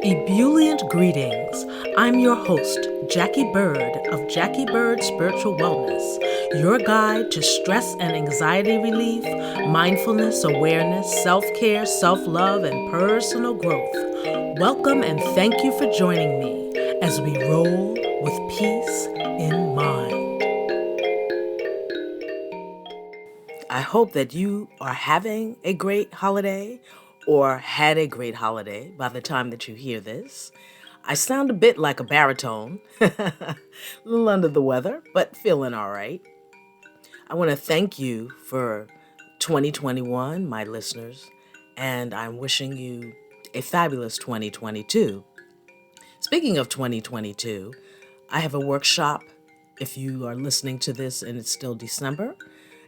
Ebullient greetings. I'm your host, Jacquie Bird of Jacquie Bird Spiritual Wellness, your guide to stress and anxiety relief, mindfulness, awareness, self-care, self-love, and personal growth. Welcome and thank you for joining me as we roll with peace in mind. I hope that you are having a great holiday or had a great holiday by the time that you hear this. I sound a bit like a baritone, a little under the weather, but feeling all right. I want to thank you for 2021, my listeners, and I'm wishing you a fabulous 2022. Speaking of 2022, I have a workshop, if you are listening to this and it's still December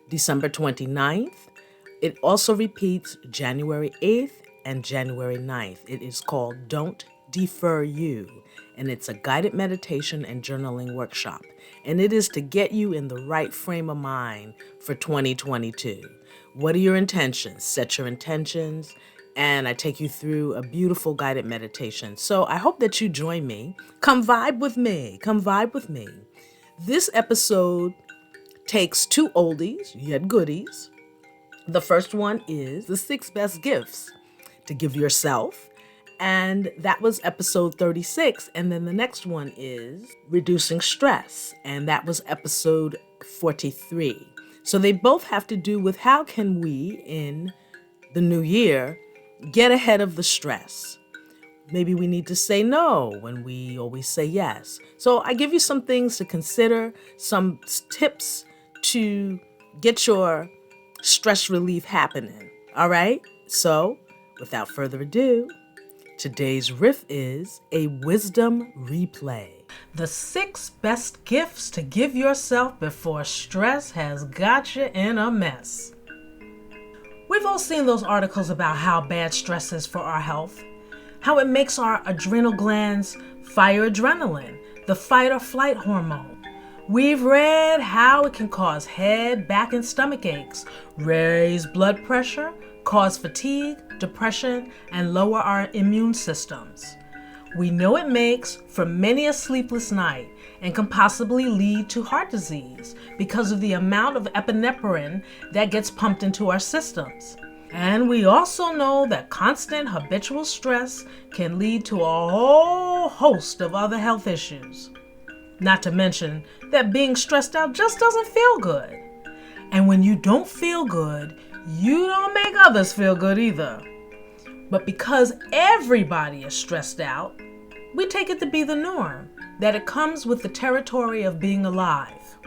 29th. It also repeats January 8th and January 9th. It is called Don't Defer You, and it's a guided meditation and journaling workshop. And it is to get you in the right frame of mind for 2022. What are your intentions? Set your intentions, and I take you through a beautiful guided meditation. So I hope that you join me. Come vibe with me. Come vibe with me. This episode takes two oldies, yet goodies. The first one is the 6 best gifts to give yourself. And that was episode 36. And then the next one is reducing stress. And that was episode 43. So they both have to do with how can we in the new year get ahead of the stress. Maybe we need to say no when we always say yes. So I give you some things to consider, some tips to get your stress relief happening. All right? So, without further ado, today's riff is a wisdom replay. The 6 best gifts to give yourself before stress has got you in a mess. We've all seen those articles about how bad stress is for our health, how it makes our adrenal glands fire adrenaline, the fight or flight hormone. We've read how it can cause head, back, and stomach aches, raise blood pressure, cause fatigue, depression, and lower our immune systems. We know it makes for many a sleepless night and can possibly lead to heart disease because of the amount of epinephrine that gets pumped into our systems. And we also know that constant habitual stress can lead to a whole host of other health issues. Not to mention that being stressed out just doesn't feel good. And when you don't feel good, you don't make others feel good either. But because everybody is stressed out, we take it to be the norm, that it comes with the territory of being alive.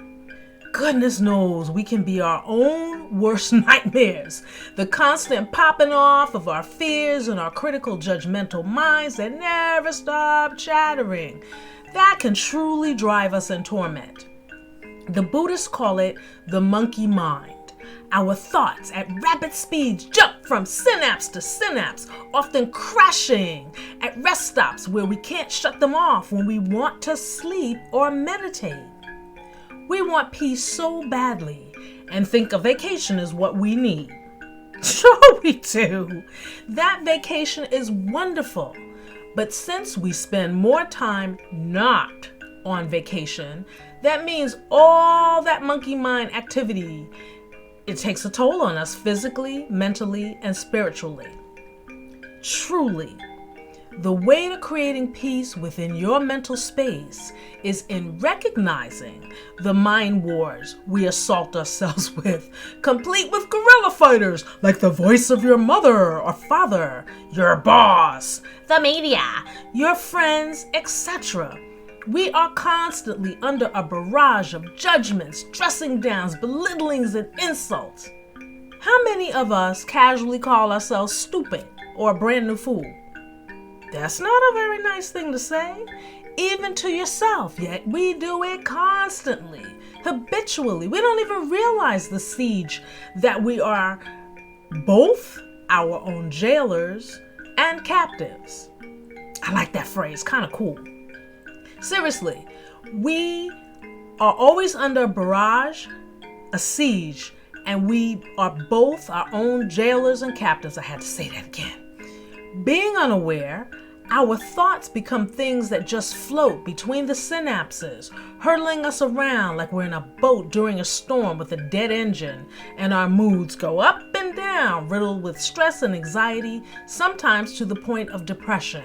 Goodness knows we can be our own worst nightmares, the constant popping off of our fears and our critical judgmental minds that never stop chattering. That can truly drive us in torment. The Buddhists call it the monkey mind. Our thoughts at rapid speeds jump from synapse to synapse, often crashing at rest stops where we can't shut them off when we want to sleep or meditate. We want peace so badly and think a vacation is what we need. Sure we do. That vacation is wonderful. But since we spend more time not on vacation, that means all that monkey mind activity, it takes a toll on us physically, mentally, and spiritually. Truly, the way to creating peace within your mental space is in recognizing the mind wars we assault ourselves with, complete with guerrilla fighters like the voice of your mother or father, your boss, the media, your friends, etc. We are constantly under a barrage of judgments, dressing downs, belittlings, and insults. How many of us casually call ourselves stupid or a brand new fool? That's not a very nice thing to say, even to yourself, yet we do it constantly, habitually. We don't even realize the siege that we are both our own jailers and captives. I like that phrase, kind of cool. Seriously, we are always under a barrage, a siege, and we are both our own jailers and captives. I had to say that again. Being unaware, Our thoughts become things that just float between the synapses, hurtling us around like we're in a boat during a storm with a dead engine, and our moods go up and down, riddled with stress and anxiety, sometimes to the point of depression.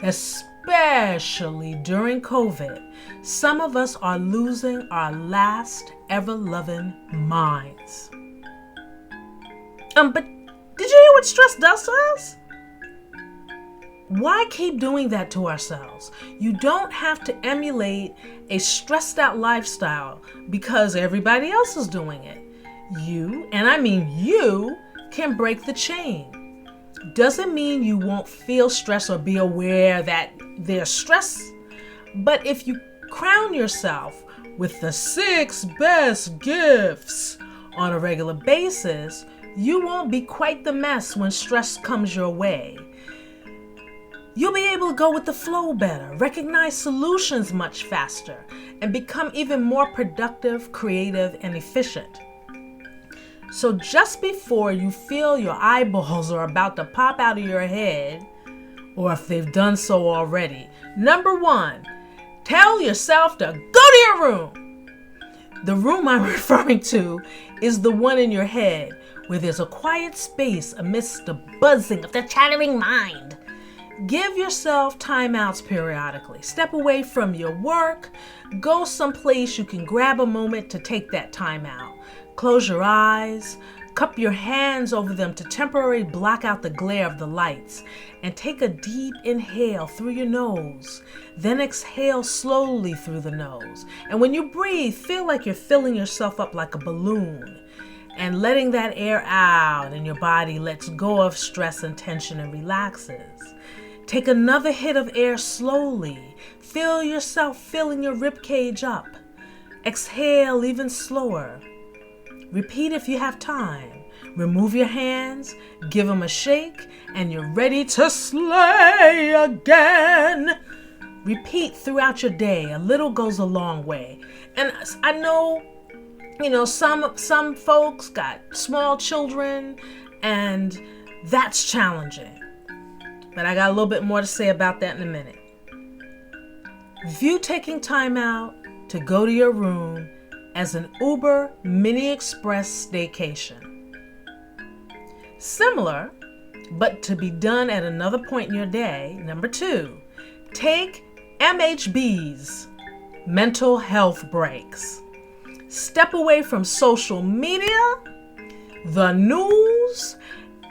Especially during COVID, some of us are losing our last ever-loving minds. But did you hear what stress does to us? Why keep doing that to ourselves? You don't have to emulate a stressed out lifestyle because everybody else is doing it. You, and I mean you, can break the chain. Doesn't mean you won't feel stress or be aware that there's stress. But if you crown yourself with the 6 best gifts on a regular basis, you won't be quite the mess when stress comes your way. You'll be able to go with the flow better, recognize solutions much faster, and become even more productive, creative, and efficient. So just before you feel your eyeballs are about to pop out of your head, or if they've done so already, number 1, tell yourself to go to your room. The room I'm referring to is the one in your head where there's a quiet space amidst the buzzing of the chattering mind. Give yourself timeouts periodically. Step away from your work. Go someplace you can grab a moment to take that time out. Close your eyes. Cup your hands over them to temporarily block out the glare of the lights. And take a deep inhale through your nose. Then exhale slowly through the nose. And when you breathe, feel like you're filling yourself up like a balloon. And letting that air out, and your body lets go of stress and tension and relaxes. Take another hit of air slowly. Feel yourself filling your ribcage up. Exhale even slower. Repeat if you have time. Remove your hands, give them a shake, and you're ready to slay again. Repeat throughout your day. A little goes a long way. And I know, some folks got small children, and that's challenging. But I got a little bit more to say about that in a minute. View taking time out to go to your room as an Uber Mini Express staycation. Similar, but to be done at another point in your day. Number 2, take MHBs, mental health breaks. Step away from social media, the news,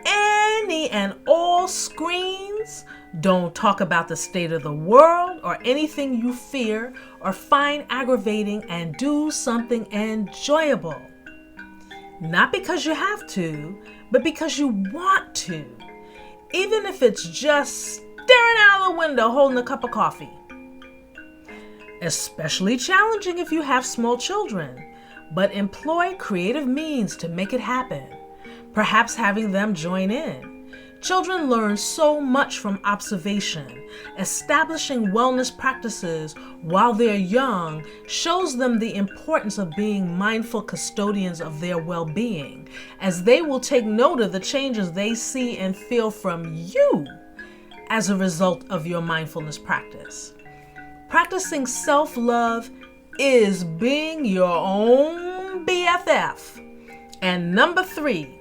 any and all screens. Don't talk about the state of the world or anything you fear or find aggravating, and do something enjoyable. Not because you have to, but because you want to. Even if it's just staring out the window holding a cup of coffee. Especially challenging if you have small children, but employ creative means to make it happen. Perhaps having them join in. Children learn so much from observation. Establishing wellness practices while they're young shows them the importance of being mindful custodians of their well-being, as they will take note of the changes they see and feel from you as a result of your mindfulness practice. Practicing self-love is being your own BFF. And number 3,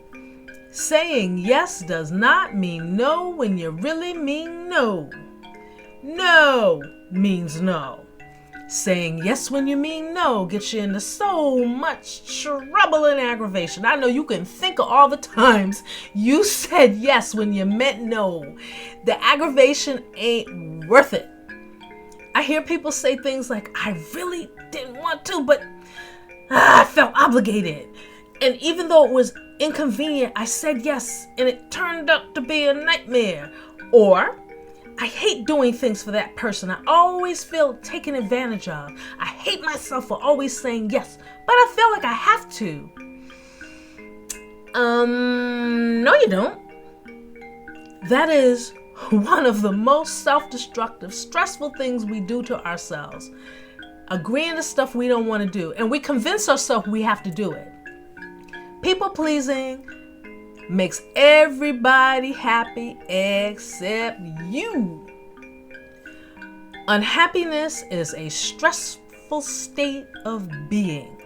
saying yes does not mean no when you really mean no. No means no. Saying yes when you mean no gets you into so much trouble and aggravation. I know you can think of all the times you said yes when you meant no. The aggravation ain't worth it. I hear people say things like, I really didn't want to, but I felt obligated. And even though it was inconvenient, I said yes, and it turned out to be a nightmare. Or, I hate doing things for that person. I always feel taken advantage of. I hate myself for always saying yes, but I feel like I have to. No you don't. That is one of the most self-destructive, stressful things we do to ourselves. Agreeing to stuff we don't want to do, and we convince ourselves we have to do it. People pleasing makes everybody happy except you. Unhappiness is a stressful state of being.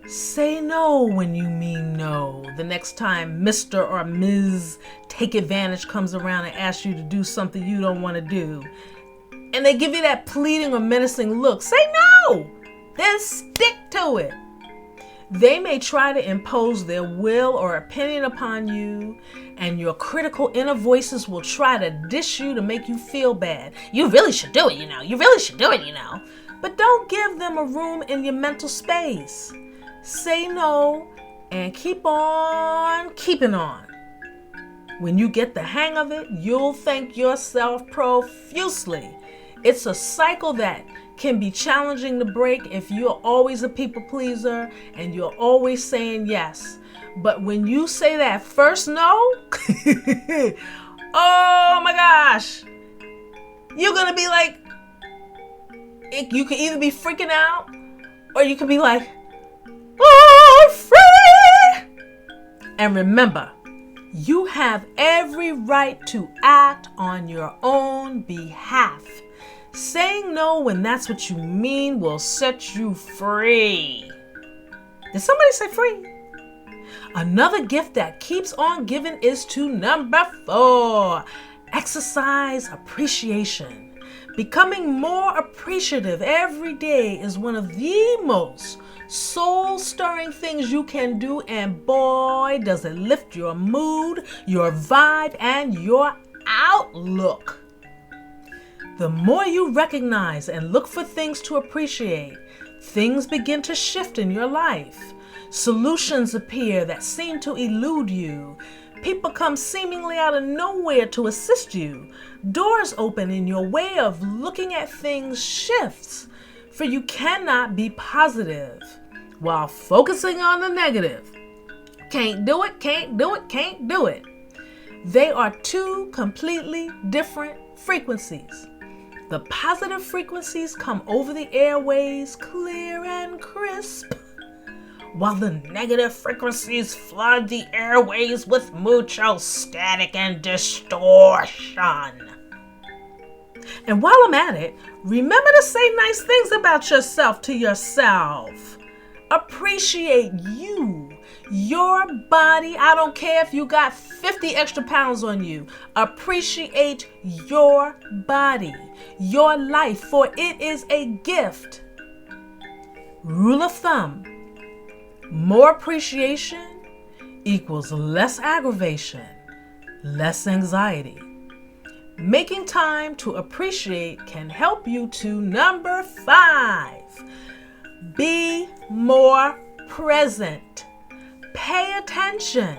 Say no when you mean no. The next time Mr. or Ms. Take Advantage comes around and asks you to do something you don't want to do, and they give you that pleading or menacing look, say no! Then stick to it. They may try to impose their will or opinion upon you, and your critical inner voices will try to dish you to make you feel bad. You really should do it, you know. You really should do it, you know. But don't give them a room in your mental space. Say no and keep on keeping on. When you get the hang of it, you'll thank yourself profusely. It's a cycle that can be challenging to break if you're always a people pleaser and you're always saying yes. But when you say that first no, oh my gosh, you're going to be like, you can either be freaking out or you can be like, oh, free. And remember, you have every right to act on your own behalf. Saying no when that's what you mean will set you free. Did somebody say free? Another gift that keeps on giving is to number 4. Exercise appreciation. Becoming more appreciative every day is one of the most soul-stirring things you can do, and boy, does it lift your mood, your vibe, and your outlook. The more you recognize and look for things to appreciate, things begin to shift in your life. Solutions appear that seem to elude you. People come seemingly out of nowhere to assist you. Doors open and your way of looking at things shifts, for you cannot be positive while focusing on the negative. Can't do it, can't do it, can't do it. They are two completely different frequencies. The positive frequencies come over the airways clear and crisp, while the negative frequencies flood the airways with mucho static and distortion. And while I'm at it, remember to say nice things about yourself to yourself. Appreciate you, your body. I don't care if you got 50 extra pounds on you. Appreciate your body, your life, for it is a gift. Rule of thumb: more appreciation equals less aggravation, less anxiety. Making time to appreciate can help you to number 5. Be more present. Pay attention.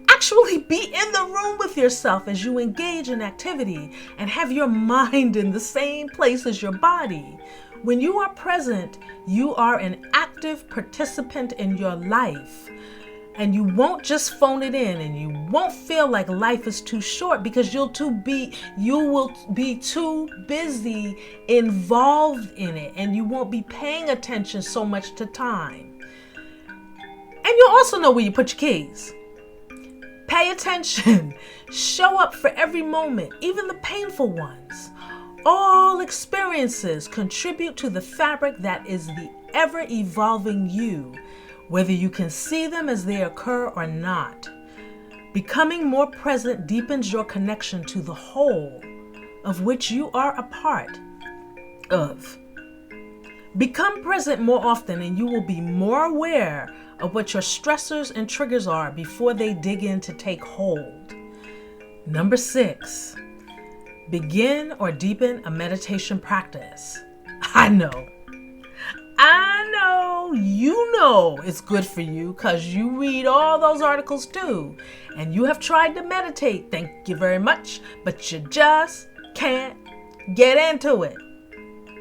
Actually be in the room with yourself as you engage in activity and have your mind in the same place as your body. When you are present, you are an active participant in your life. And you won't just phone it in, and you won't feel like life is too short because you will be too busy involved in it, and you won't be paying attention so much to time. And you'll also know where you put your keys. Pay attention. Show up for every moment, even the painful ones. All experiences contribute to the fabric that is the ever-evolving you, whether you can see them as they occur or not. Becoming more present deepens your connection to the whole of which you are a part of. Become present more often and you will be more aware of what your stressors and triggers are before they dig in to take hold. Number 6, begin or deepen a meditation practice. I know you know it's good for you because you read all those articles too. And you have tried to meditate, thank you very much, but you just can't get into it.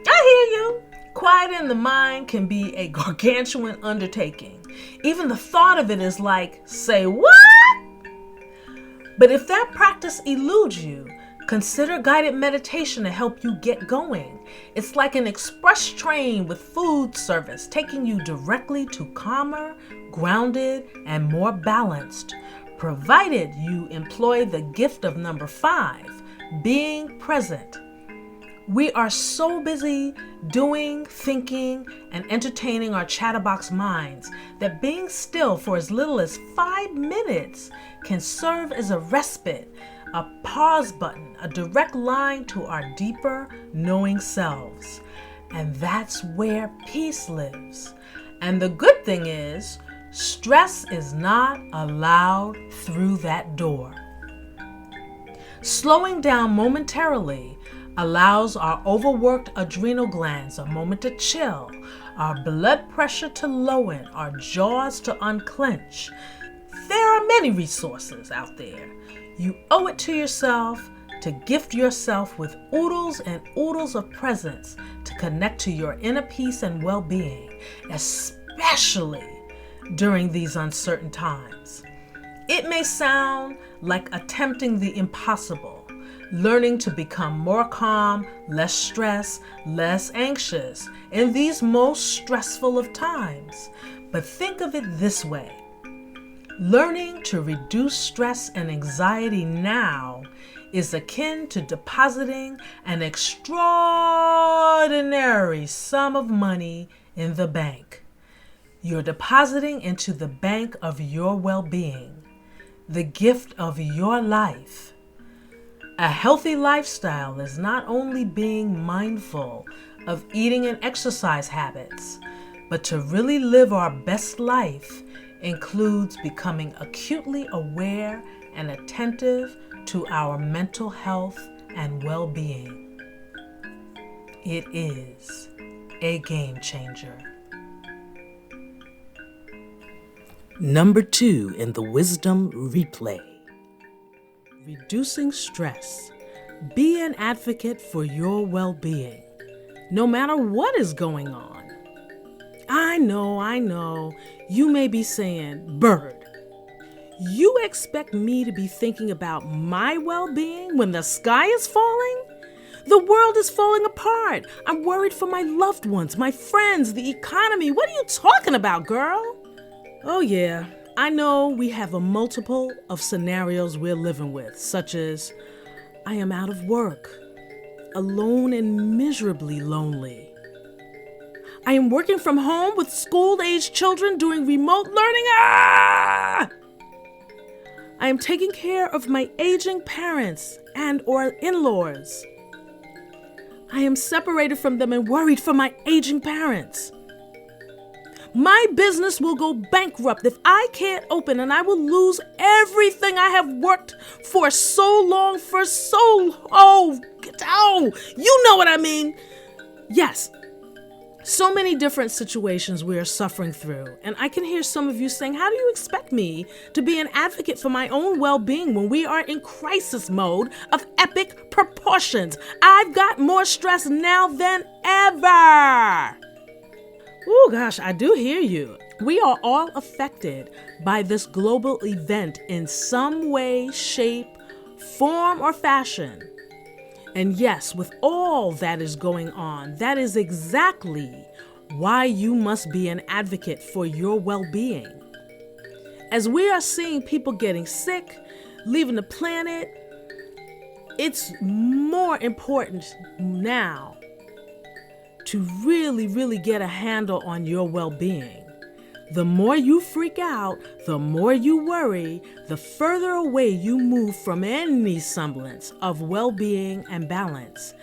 I hear you. Quieting the mind can be a gargantuan undertaking. Even the thought of it is like, say what? But if that practice eludes you, consider guided meditation to help you get going. It's like an express train with food service, taking you directly to calmer, grounded, and more balanced, provided you employ the gift of number 5, being present. We are so busy doing, thinking, and entertaining our chatterbox minds that being still for as little as 5 minutes can serve as a respite, a pause button, a direct line to our deeper knowing selves. And that's where peace lives. And the good thing is, stress is not allowed through that door. Slowing down momentarily allows our overworked adrenal glands a moment to chill, our blood pressure to lower, our jaws to unclench. There are many resources out there. You owe it to yourself to gift yourself with oodles and oodles of presence to connect to your inner peace and well-being, especially during these uncertain times. It may sound like attempting the impossible, learning to become more calm, less stressed, less anxious in these most stressful of times. But think of it this way. Learning to reduce stress and anxiety now is akin to depositing an extraordinary sum of money in the bank. You're depositing into the bank of your well-being, the gift of your life. A healthy lifestyle is not only being mindful of eating and exercise habits, but to really live our best life includes becoming acutely aware and attentive to our mental health and well-being. It is a game changer. Number 2 in the wisdom replay. Reducing stress. Be an advocate for your well-being, no matter what is going on. I know. You may be saying, Bird, you expect me to be thinking about my well-being when the sky is falling? The world is falling apart. I'm worried for my loved ones, my friends, the economy. What are you talking about, girl? Oh yeah, I know we have a multiple of scenarios we're living with, such as, I am out of work, alone and miserably lonely. I am working from home with school-aged children doing remote learning. I am taking care of my aging parents and or in-laws. I am separated from them and worried for my aging parents. My business will go bankrupt if I can't open, and I will lose everything I have worked for so long, you know what I mean. Yes, so many different situations we are suffering through, and I can hear some of you saying, how do you expect me to be an advocate for my own well-being when we are in crisis mode of epic proportions? I've got more stress now than ever. Oh gosh, I do hear you. We are all affected by this global event in some way, shape, form, or fashion. And yes, with all that is going on, that is exactly why you must be an advocate for your well-being. As we are seeing people getting sick, leaving the planet, it's more important now to really get a handle on your well-being. The more you freak out, the more you worry, the further away you move from any semblance of well-being and balance,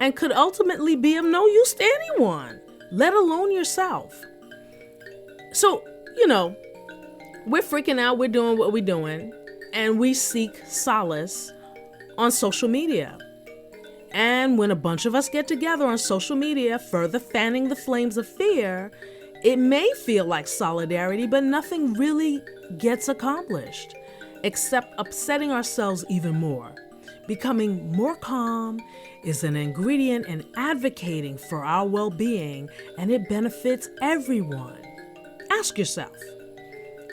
and could ultimately be of no use to anyone, let alone yourself. So, we're freaking out, we're doing what we're doing, and we seek solace on social media. And when a bunch of us get together on social media, further fanning the flames of fear, it may feel like solidarity, but nothing really gets accomplished, except upsetting ourselves even more. Becoming more calm is an ingredient in advocating for our well-being, and it benefits everyone. Ask yourself,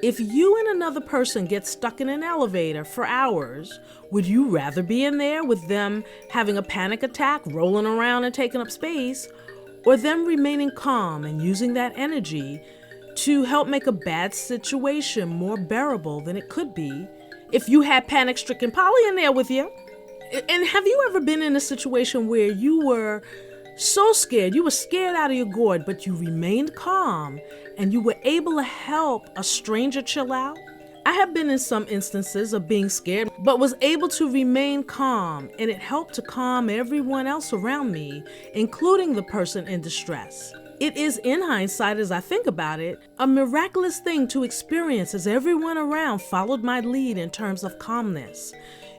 if you and another person get stuck in an elevator for hours, would you rather be in there with them having a panic attack, rolling around and taking up space, or them remaining calm and using that energy to help make a bad situation more bearable than it could be if you had panic-stricken Polly in there with you? And have you ever been in a situation where you were so scared, you were scared out of your gourd, but you remained calm and you were able to help a stranger chill out? I have been in some instances of being scared, but was able to remain calm, and it helped to calm everyone else around me, including the person in distress. It is, in hindsight, as I think about it, a miraculous thing to experience as everyone around followed my lead in terms of calmness.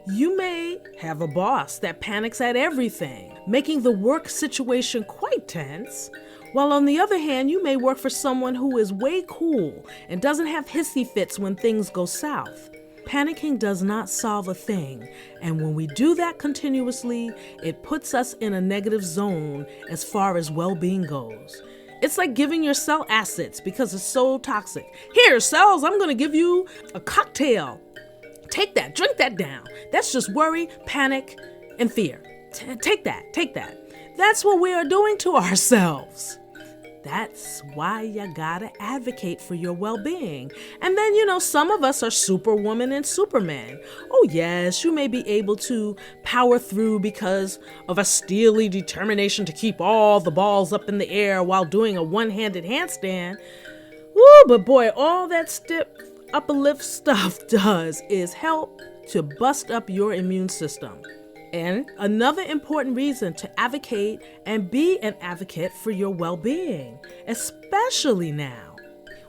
You may have a boss that panics at everything, making the work situation quite tense, while on the other hand, you may work for someone who is way cool and doesn't have hissy fits when things go south. Panicking does not solve a thing, and when we do that continuously, it puts us in a negative zone as far as well-being goes. It's like giving your cell acids because it's so toxic. Here, cells, I'm gonna give you a cocktail. Take that, drink that down. That's just worry, panic, and fear. Take that. That's what we are doing to ourselves. That's why you gotta advocate for your well-being. And then, some of us are superwoman and superman. Oh yes, you may be able to power through because of a steely determination to keep all the balls up in the air while doing a one-handed handstand. Woo, but boy, all that stiff upper lip stuff does is help to bust up your immune system. And another important reason to advocate and be an advocate for your well-being, especially now.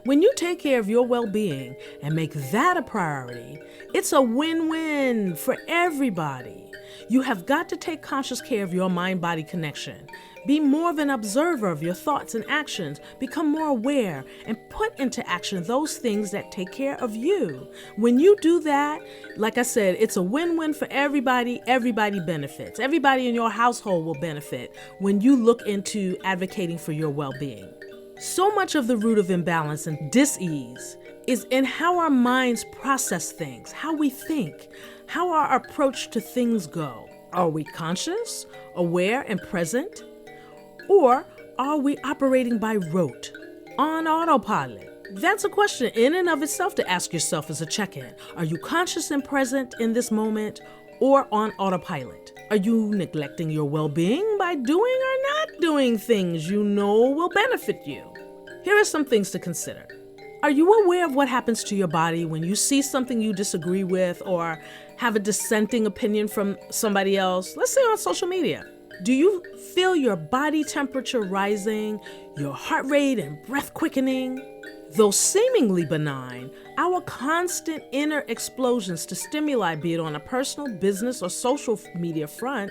When you take care of your well-being and make that a priority, it's a win-win for everybody. You have got to take conscious care of your mind-body connection. Be more of an observer of your thoughts and actions. Become more aware and put into action those things that take care of you. When you do that, like I said, it's a win-win for everybody. Everybody benefits. Everybody in your household will benefit when you look into advocating for your well-being. So much of the root of imbalance and dis-ease is in how our minds process things, how we think, how our approach to things go. Are we conscious, aware, and present? Or are we operating by rote, on autopilot? That's a question in and of itself to ask yourself as a check-in. Are you conscious and present in this moment or on autopilot? Are you neglecting your well-being by doing or not doing things you know will benefit you? Here are some things to consider. Are you aware of what happens to your body when you see something you disagree with or have a dissenting opinion from somebody else, let's say on social media? Do you feel your body temperature rising, your heart rate and breath quickening? Though seemingly benign, our constant inner explosions to stimuli, be it on a personal, business, or social media front,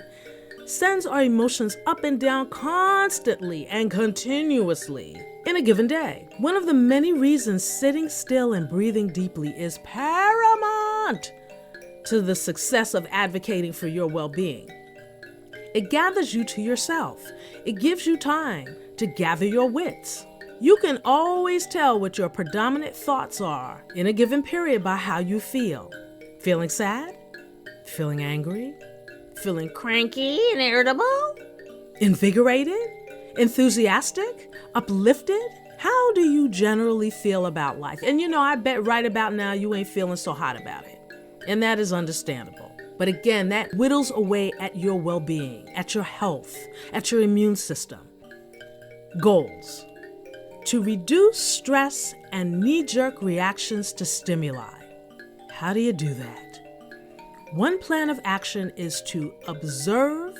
sends our emotions up and down constantly and continuously in a given day. One of the many reasons sitting still and breathing deeply is paramount to the success of advocating for your well-being. It gathers you to yourself. It gives you time to gather your wits. You can always tell what your predominant thoughts are in a given period by how you feel. Feeling sad? Feeling angry? Feeling cranky and irritable? Invigorated? Enthusiastic? Uplifted? How do you generally feel about life? And I bet right about now you ain't feeling so hot about it. And that is understandable. But again, that whittles away at your well-being, at your health, at your immune system. Goals: to reduce stress and knee-jerk reactions to stimuli. How do you do that? One plan of action is to observe,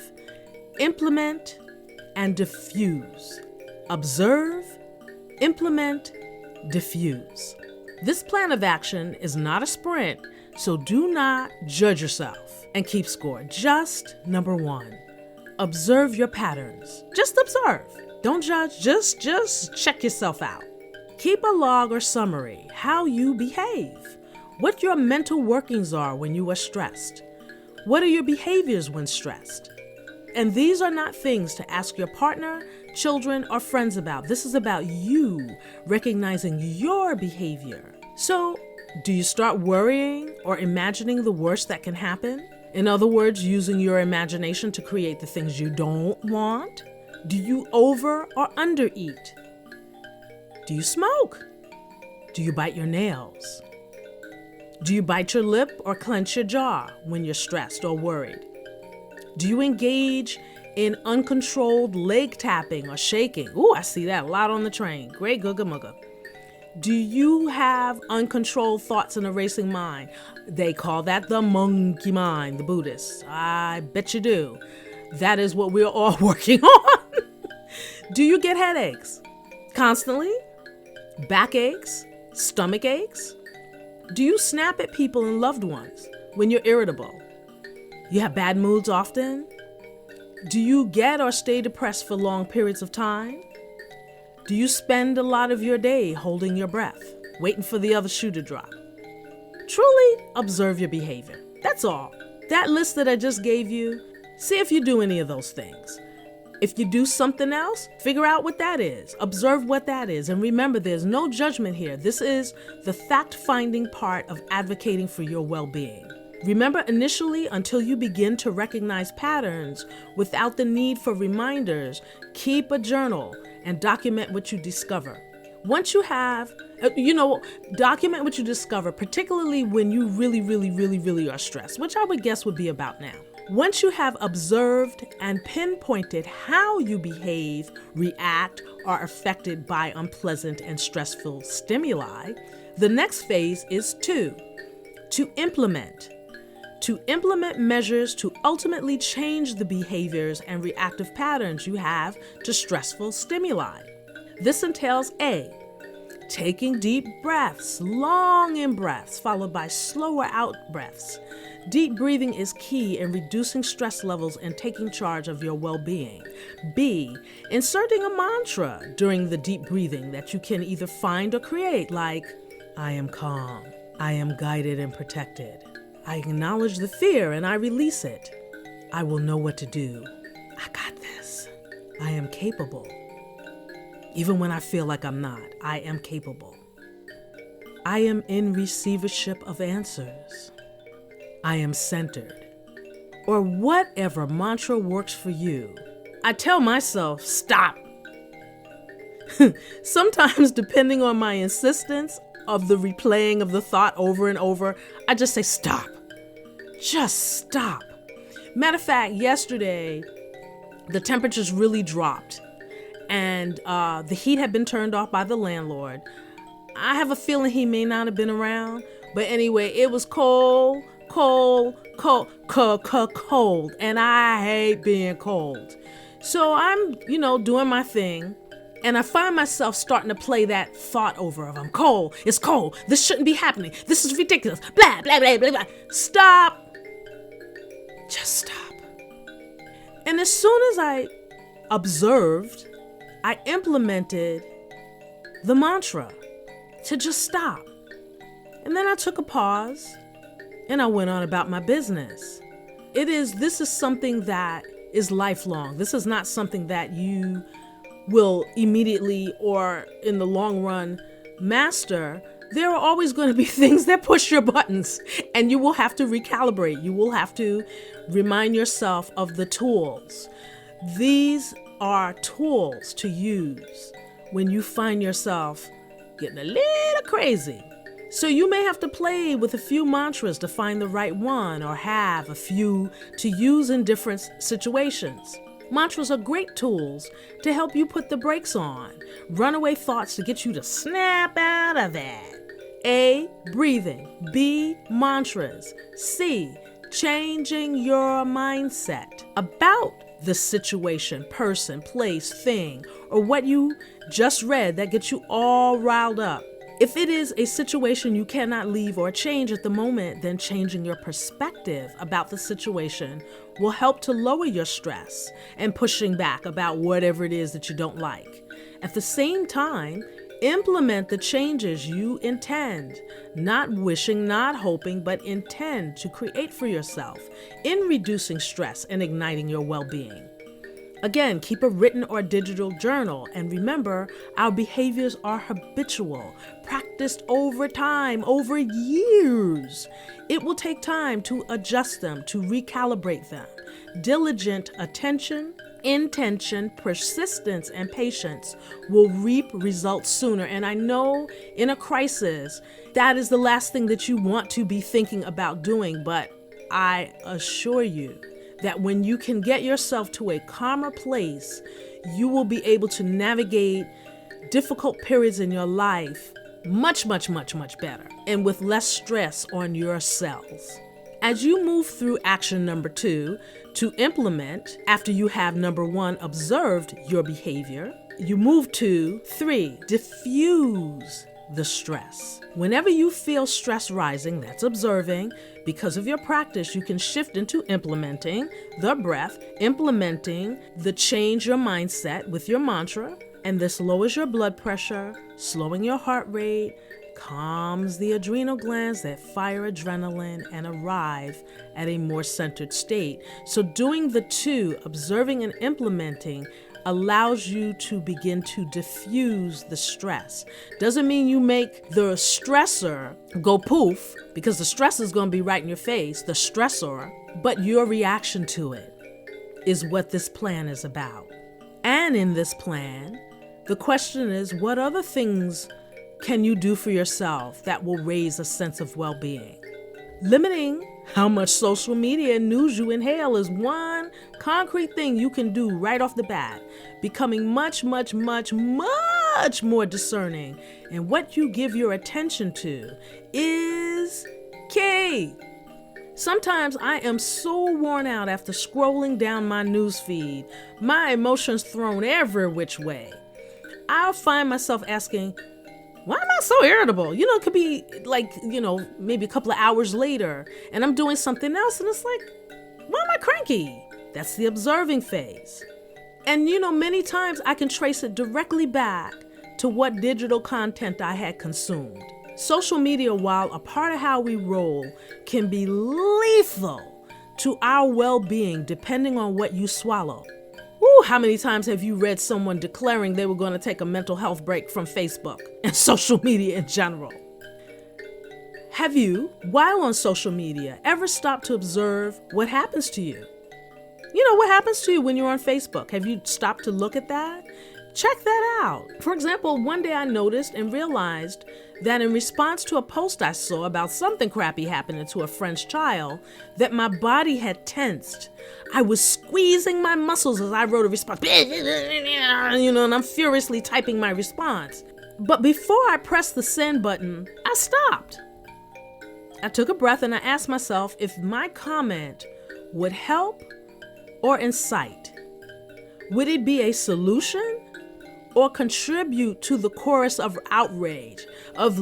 implement, and diffuse. Observe, implement, diffuse. This plan of action is not a sprint, so do not judge yourself and keep score. Just number one, observe your patterns. Just observe. Don't judge, just check yourself out. Keep a log or summary, how you behave, what your mental workings are when you are stressed. What are your behaviors when stressed? And these are not things to ask your partner, children, or friends about. This is about you recognizing your behavior. So, do you start worrying or imagining the worst that can happen? In other words, using your imagination to create the things you don't want? Do you over or undereat? Do you smoke? Do you bite your nails? Do you bite your lip or clench your jaw when you're stressed or worried? Do you engage in uncontrolled leg tapping or shaking? Ooh, I see that a lot on the train. Great googa mugga. Do you have uncontrolled thoughts in a racing mind? They call that the monkey mind, the Buddhists. I bet you do. That is what we're all working on. Do you get headaches constantly? Backaches? Stomach aches? Do you snap at people and loved ones when you're irritable? You have bad moods often? Do you get or stay depressed for long periods of time? Do you spend a lot of your day holding your breath, waiting for the other shoe to drop? Truly observe your behavior. That's all. That list that I just gave you, see if you do any of those things. If you do something else, figure out what that is. Observe what that is. And remember, there's no judgment here. This is the fact-finding part of advocating for your well-being. Remember, initially, until you begin to recognize patterns without the need for reminders, keep a journal and document what you discover. Once you have, document what you discover, particularly when you really are stressed, which I would guess would be about now. Once you have observed and pinpointed how you behave, react, or are affected by unpleasant and stressful stimuli, the next phase is to implement. To implement measures to ultimately change the behaviors and reactive patterns you have to stressful stimuli. This entails A, taking deep breaths, long in-breaths, followed by slower out-breaths. Deep breathing is key in reducing stress levels and taking charge of your well-being. B, inserting a mantra during the deep breathing that you can either find or create, like, I am calm, I am guided and protected. I acknowledge the fear and I release it. I will know what to do. I got this. I am capable. Even when I feel like I'm not, I am capable. I am in receivership of answers. I am centered. Or whatever mantra works for you. I tell myself, stop. Sometimes, depending on my insistence of the replaying of the thought over and over, I just say, stop. Just stop. Matter of fact, yesterday, the temperatures really dropped and the heat had been turned off by the landlord. I have a feeling he may not have been around, but anyway, it was cold, and I hate being cold. So I'm, doing my thing. And I find myself starting to play that thought over of, I'm cold, it's cold, this shouldn't be happening, this is ridiculous, blah, blah, blah, blah, blah. Stop. Just stop. And as soon as I observed, I implemented the mantra to just stop. And then I took a pause and I went on about my business. This is something that is lifelong. This is not something that you will immediately or in the long run master. There are always going to be things that push your buttons and you will have to recalibrate. You will have to remind yourself of the tools. These are tools to use when you find yourself getting a little crazy. So you may have to play with a few mantras to find the right one or have a few to use in different situations. Mantras are great tools to help you put the brakes on. Runaway thoughts to get you to snap out of that. A, breathing. B, mantras. C, changing your mindset about the situation, person, place, thing, or what you just read that gets you all riled up. If it is a situation you cannot leave or change at the moment, then changing your perspective about the situation will help to lower your stress and pushing back about whatever it is that you don't like. At the same time, implement the changes you intend, not wishing, not hoping, but intend to create for yourself in reducing stress and igniting your well-being. Again, keep a written or digital journal, and remember, our behaviors are habitual, practiced over time, over years. It will take time to adjust them, to recalibrate them. Diligent attention, intention, persistence, and patience will reap results sooner. And I know in a crisis, that is the last thing that you want to be thinking about doing, but I assure you, that when you can get yourself to a calmer place, you will be able to navigate difficult periods in your life much, much, much, much better and with less stress on your cells. As you move through action number 2 to implement after you have number 1 observed your behavior, you move to 3, diffuse the stress. Whenever you feel stress rising, that's observing. Because of your practice, you can shift into implementing the breath, implementing the change your mindset with your mantra, and this lowers your blood pressure, slowing your heart rate, calms the adrenal glands that fire adrenaline and arrive at a more centered state. So doing the 2, observing and implementing, allows you to begin to diffuse the stress. Doesn't mean you make the stressor go poof, because the stress is going to be right in your face, the stressor, but your reaction to it is what this plan is about. And in this plan, the question is, what other things can you do for yourself that will raise a sense of well-being? Limiting how much social media and news you inhale is one concrete thing you can do right off the bat. Becoming much, much, much, much more discerning in what you give your attention to is key. Sometimes I am so worn out after scrolling down my news feed, my emotions thrown every which way. I'll find myself asking, why am I so irritable? It could be like, maybe a couple of hours later and I'm doing something else and it's like, why am I cranky? That's the observing phase. And many times I can trace it directly back to what digital content I had consumed. Social media, while a part of how we roll, can be lethal to our well-being depending on what you swallow. Ooh, how many times have you read someone declaring they were going to take a mental health break from Facebook and social media in general? Have you, while on social media, ever stopped to observe what happens to you? What happens to you when you're on Facebook? Have you stopped to look at that? Check that out. For example, one day I noticed and realized that in response to a post I saw about something crappy happening to a friend's child, that my body had tensed. I was squeezing my muscles as I wrote a response, and I'm furiously typing my response. But before I pressed the send button, I stopped. I took a breath and I asked myself if my comment would help or incite. Would it be a solution or contribute to the chorus of outrage of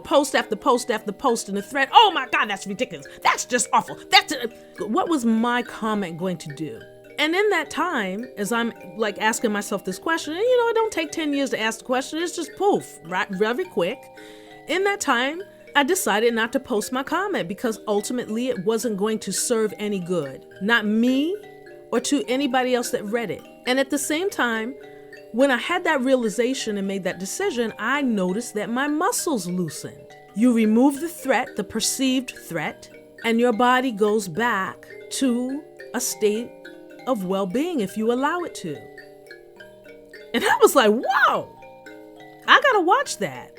post after post after post in the thread? Oh my God, that's ridiculous. That's just awful. What was my comment going to do? And in that time, as I'm asking myself this question, and it don't take 10 years to ask the question, it's just poof, right, very quick. In that time, I decided not to post my comment because ultimately it wasn't going to serve any good, not me or to anybody else that read it. And at the same time, when I had that realization and made that decision, I noticed that my muscles loosened. You remove the threat, the perceived threat, and your body goes back to a state of well-being if you allow it to. And I was like, whoa, I gotta watch that.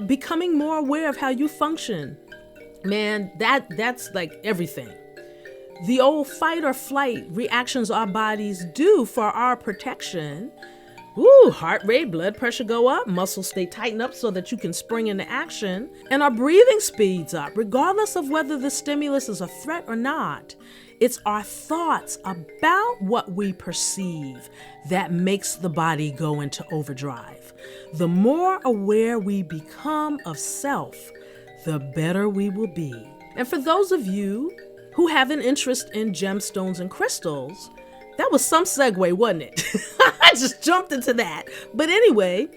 Becoming more aware of how you function. Man, that's like everything. The old fight or flight reactions our bodies do for our protection. Ooh, heart rate, blood pressure go up, muscles stay tightened up so that you can spring into action, and our breathing speeds up, regardless of whether the stimulus is a threat or not. It's our thoughts about what we perceive that makes the body go into overdrive. The more aware we become of self, the better we will be. And for those of you who have an interest in gemstones and crystals, that was some segue, wasn't it? I just jumped into that. But anyway,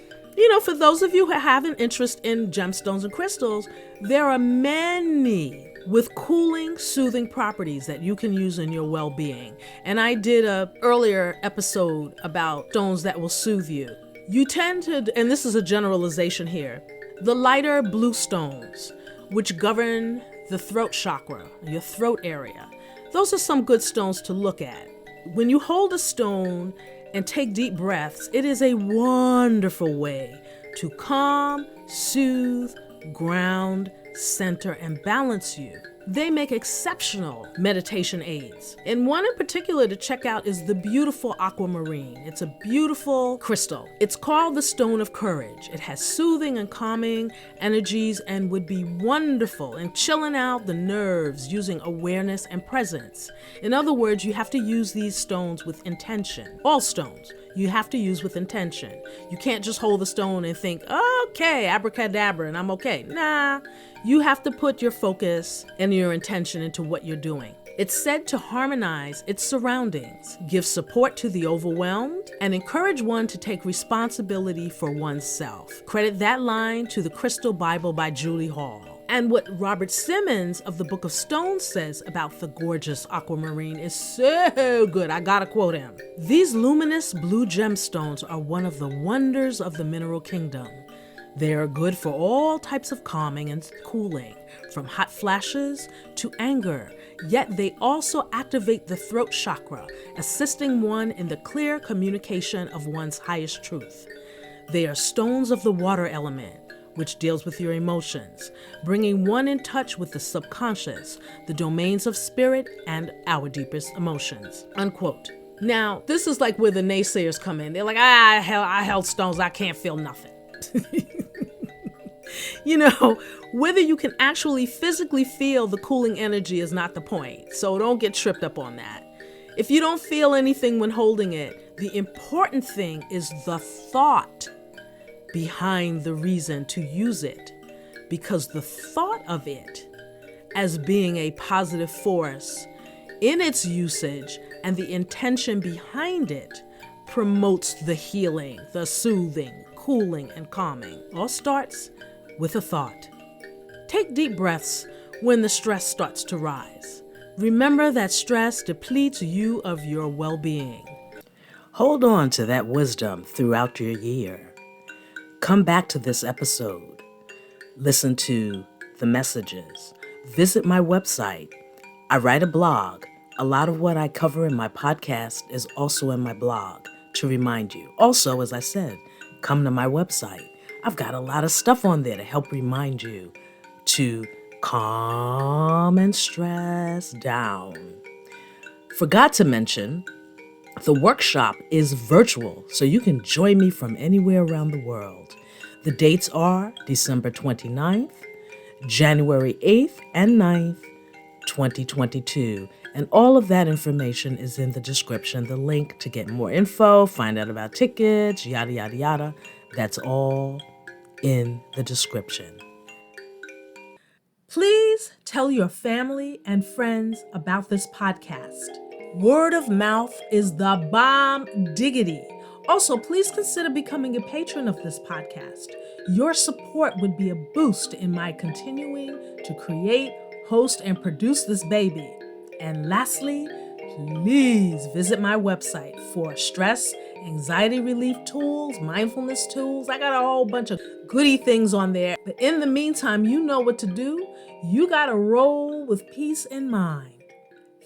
for those of you who have an interest in gemstones and crystals, there are many with cooling, soothing properties that you can use in your well-being. And I did an earlier episode about stones that will soothe you. You tend to, and this is a generalization here, the lighter blue stones, which govern the throat chakra, your throat area. Those are some good stones to look at. When you hold a stone and take deep breaths, it is a wonderful way to calm, soothe, ground, center, and balance you. They make exceptional meditation aids. And one in particular to check out is the beautiful aquamarine. It's a beautiful crystal. It's called the Stone of Courage. It has soothing and calming energies and would be wonderful in chilling out the nerves using awareness and presence. In other words, you have to use these stones with intention. All stones you have to use with intention. You can't just hold the stone and think, okay, abracadabra, and I'm okay. Nah, you have to put your focus and your intention into what you're doing. It's said to harmonize its surroundings, give support to the overwhelmed, and encourage one to take responsibility for oneself. Credit that line to the Crystal Bible by Julie Hall. And what Robert Simmons of the Book of Stones says about the gorgeous aquamarine is so good. I gotta quote him. These luminous blue gemstones are one of the wonders of the mineral kingdom. They are good for all types of calming and cooling, from hot flashes to anger, yet they also activate the throat chakra, assisting one in the clear communication of one's highest truth. They are stones of the water element, which deals with your emotions, bringing one in touch with the subconscious, the domains of spirit, and our deepest emotions, unquote. Now, this is like where the naysayers come in. They're like, I held stones, I can't feel nothing. You know, whether you can actually physically feel the cooling energy is not the point, so don't get tripped up on that. If you don't feel anything when holding it, the important thing is the thought behind the reason to use it, because the thought of it as being a positive force in its usage and the intention behind it promotes the healing, the soothing, cooling, and calming. All starts with a thought. Take deep breaths when the stress starts to rise. Remember that stress depletes you of your well-being. Hold on to that wisdom throughout your year. Come back to this episode. Listen to the messages. Visit my website. I write a blog. A lot of what I cover in my podcast is also in my blog to remind you. Also, as I said, come to my website. I've got a lot of stuff on there to help remind you to calm and stress down. Forgot to mention, the workshop is virtual, so you can join me from anywhere around the world. The dates are December 29th, January 8th and 9th, 2022. And all of that information is in the description. The link to get more info, find out about tickets, yada, yada, yada. That's all in the description. Please tell your family and friends about this podcast. Word of mouth is the bomb diggity. Also, please consider becoming a patron of this podcast. Your support would be a boost in my continuing to create, host, and produce this baby. And lastly, please visit my website for stress, anxiety relief tools, mindfulness tools. I got a whole bunch of goody things on there. But in the meantime, you know what to do. You got to roll with peace in mind.